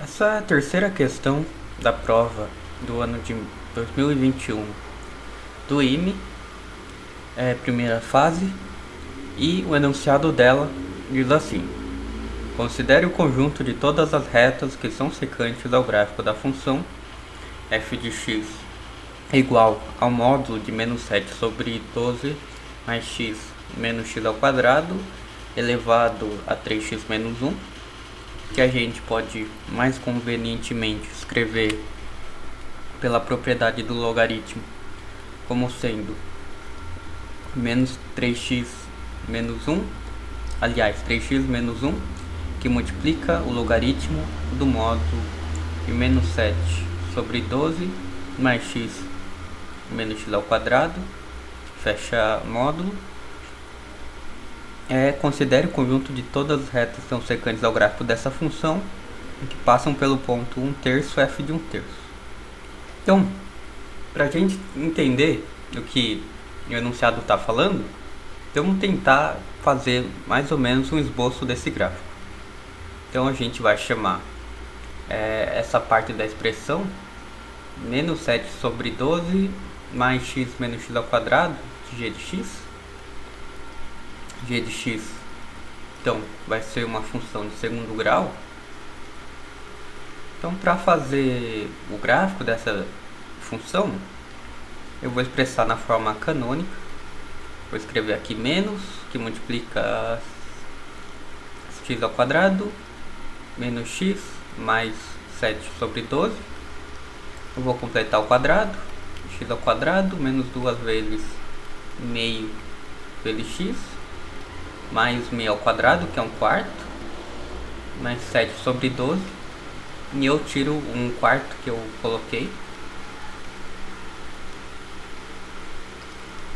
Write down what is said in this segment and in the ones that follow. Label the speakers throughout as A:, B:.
A: Essa é a terceira questão da prova do ano de 2021 do IME, primeira fase, e o enunciado dela diz assim: considere o conjunto de todas as retas que são secantes ao gráfico da função f de x é igual ao módulo de menos 7 sobre 12 mais x menos x ao quadrado elevado a 3x menos 1, que a gente pode mais convenientemente escrever pela propriedade do logaritmo como sendo menos 3x menos 1, aliás, 3x menos 1, que multiplica o logaritmo do módulo de menos 7 sobre 12 mais x menos x ao quadrado, fecha módulo. Considere o conjunto de todas as retas que são secantes ao gráfico dessa função que passam pelo ponto 1/3 f de 1/3. Então, para a gente entender o que o enunciado está falando, vamos tentar fazer mais ou menos um esboço desse gráfico. Então a gente vai chamar essa parte da expressão menos 7 sobre 12 mais x menos x ao quadrado de g de x. G de x, então, vai ser uma função de segundo grau. Então, para fazer o gráfico dessa função, eu vou expressar na forma canônica. Vou escrever aqui menos, que multiplica x ao quadrado, menos x, mais 7 sobre 12. Eu vou completar o quadrado, x ao quadrado, menos 2 vezes meio vezes x, mais meio ao quadrado, que é 1/4, mais 7 sobre 12, e eu tiro 1/4 que eu coloquei.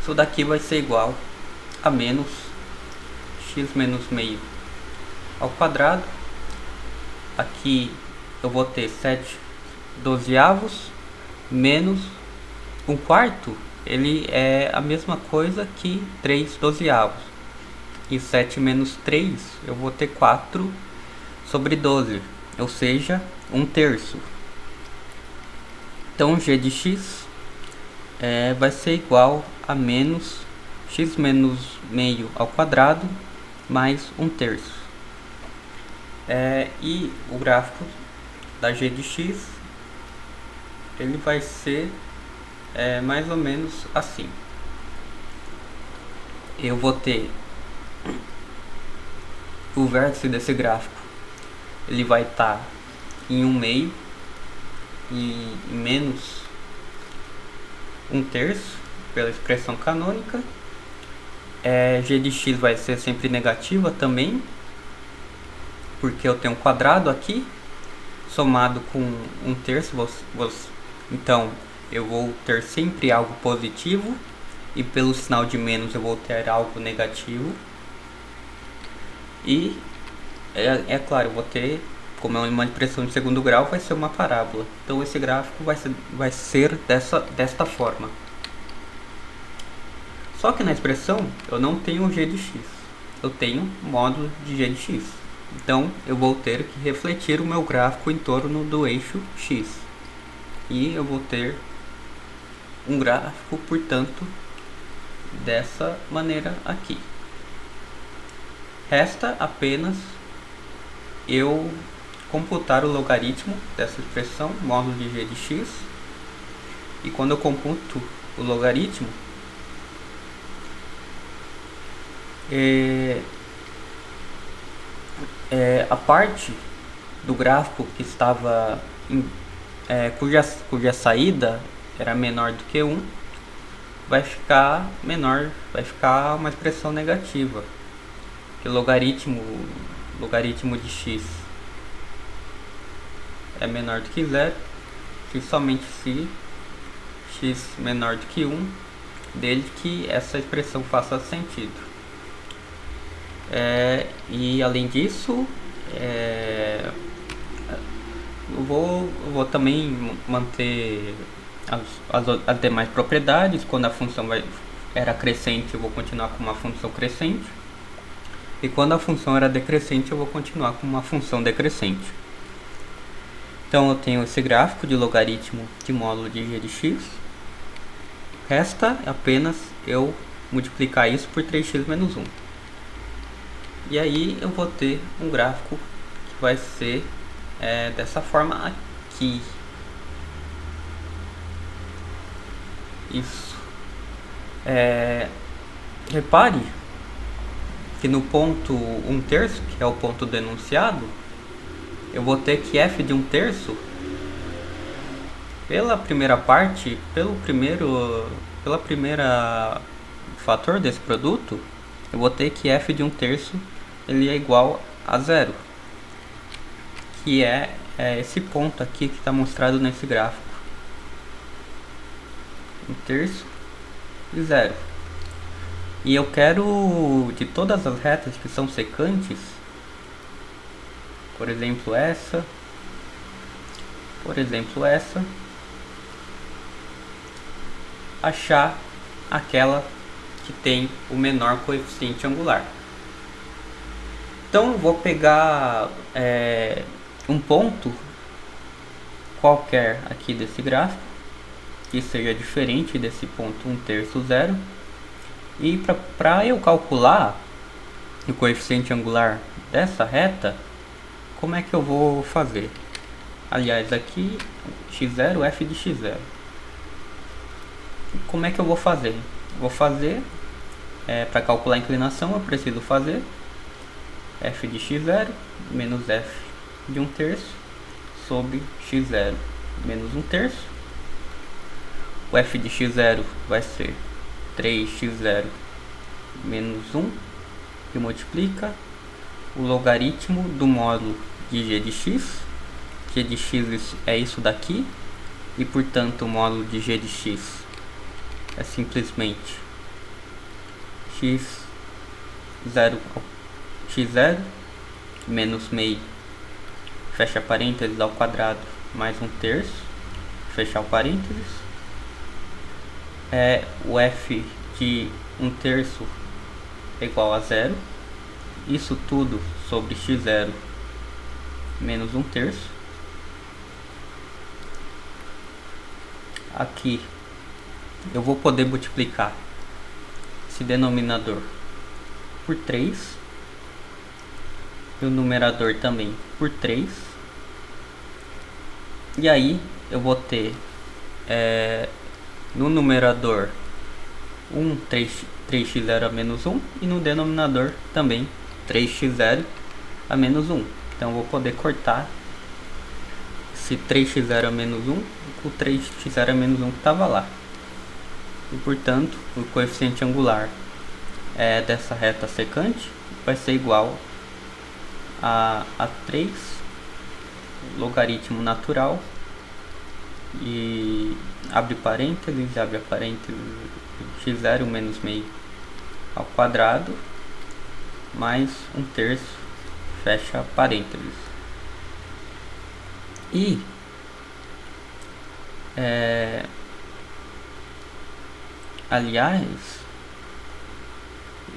A: Isso daqui vai ser igual a menos x menos meio ao quadrado. Aqui eu vou ter 7 dozeavos menos 1/4, ele é a mesma coisa que 3 dozeavos. E 7 menos 3, eu vou ter 4 sobre 12, ou seja, 1/3. Então g de x vai ser igual a menos x menos meio ao quadrado mais 1/3. E o gráfico da g de x ele vai ser mais ou menos assim. Eu vou ter o vértice desse gráfico, ele vai estar em 1/2 e menos 1/3 pela expressão canônica. G de x vai ser sempre negativa também, porque eu tenho um quadrado aqui somado com 1/3, então eu vou ter sempre algo positivo, e pelo sinal de menos eu vou ter algo negativo. E claro, eu vou ter, como é uma expressão de segundo grau, vai ser uma parábola. Então esse gráfico vai ser desta forma. Só que na expressão eu não tenho g de x, eu tenho módulo de g de x. Então eu vou ter que refletir o meu gráfico em torno do eixo x. E eu vou ter um gráfico, portanto, dessa maneira aqui. Resta apenas eu computar o logaritmo dessa expressão, módulo de g de x. E quando eu computo o logaritmo, a parte do gráfico que estava cuja saída era menor do que 1 vai ficar menor, vai ficar uma expressão negativa, que logaritmo de x é menor do que 0, e somente se x menor do que 1, desde que essa expressão faça sentido. E além disso, eu vou também manter as demais propriedades. Quando a função era crescente, eu vou continuar com uma função crescente, e quando a função era decrescente, eu vou continuar com uma função decrescente. Então eu tenho esse gráfico de logaritmo de módulo de g de x. Resta apenas eu multiplicar isso por 3x menos 1. E aí eu vou ter um gráfico que vai ser dessa forma aqui. Isso. Repare que no ponto 1/3, que é o ponto do enunciado, eu vou ter que f de 1/3, pela primeira parte, pela primeira fator desse produto, eu vou ter que f de 1/3 ele é igual a 0, que é esse ponto aqui que está mostrado nesse gráfico. 1/3 e 0. E eu quero, de todas as retas que são secantes, por exemplo essa, achar aquela que tem o menor coeficiente angular. Então vou pegar um ponto qualquer aqui desse gráfico que seja diferente desse ponto 1/3, 0, e para eu calcular o coeficiente angular dessa reta, como é que eu vou fazer? Aliás, aqui x0, f de x0. Como é que eu vou fazer? Vou fazer, para calcular a inclinação, eu preciso fazer f de x0 menos f de 1/3 sobre x0 menos 1/3. O f de x0 vai ser 3x0 menos 1, que multiplica o logaritmo do módulo de g de x. G de x é isso daqui, e portanto o módulo de g de x é simplesmente x0 menos meio, fecha parênteses, ao quadrado, mais 1/3, fechar o parênteses. O f de 1/3 é igual a 0. Isso tudo sobre x0 menos 1/3. Aqui eu vou poder multiplicar esse denominador por 3 e o numerador também por 3. E aí eu vou ter no numerador 3x0 a menos 1 e no denominador também 3x0 a menos 1. Então eu vou poder cortar esse 3x0 a menos 1 com o 3x0 a menos 1 que estava lá. E portanto o coeficiente angular dessa reta secante vai ser igual a 3 logaritmo natural, e abre parênteses, x0 menos meio ao quadrado, mais 1/3, fecha parênteses. E aliás,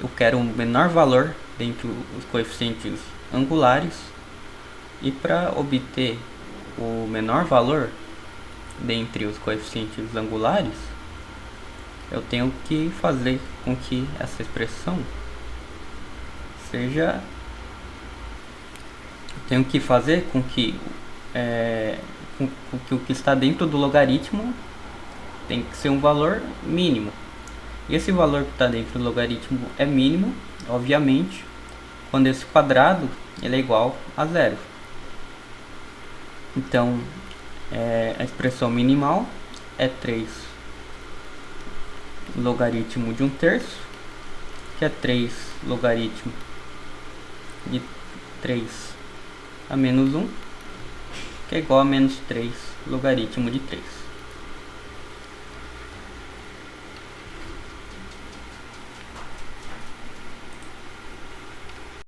A: eu quero um menor valor dentre os coeficientes angulares, e para obter o menor valor dentre os coeficientes angulares, eu tenho que fazer com que essa expressão seja, tenho que fazer com que o que está dentro do logaritmo tem que ser um valor mínimo. E esse valor que está dentro do logaritmo é mínimo, obviamente, quando esse quadrado ele é igual a 0. Então a expressão minimal é 3 logaritmo de 1/3, que é 3 logaritmo de 3 a menos 1, que é igual a menos 3 logaritmo de 3.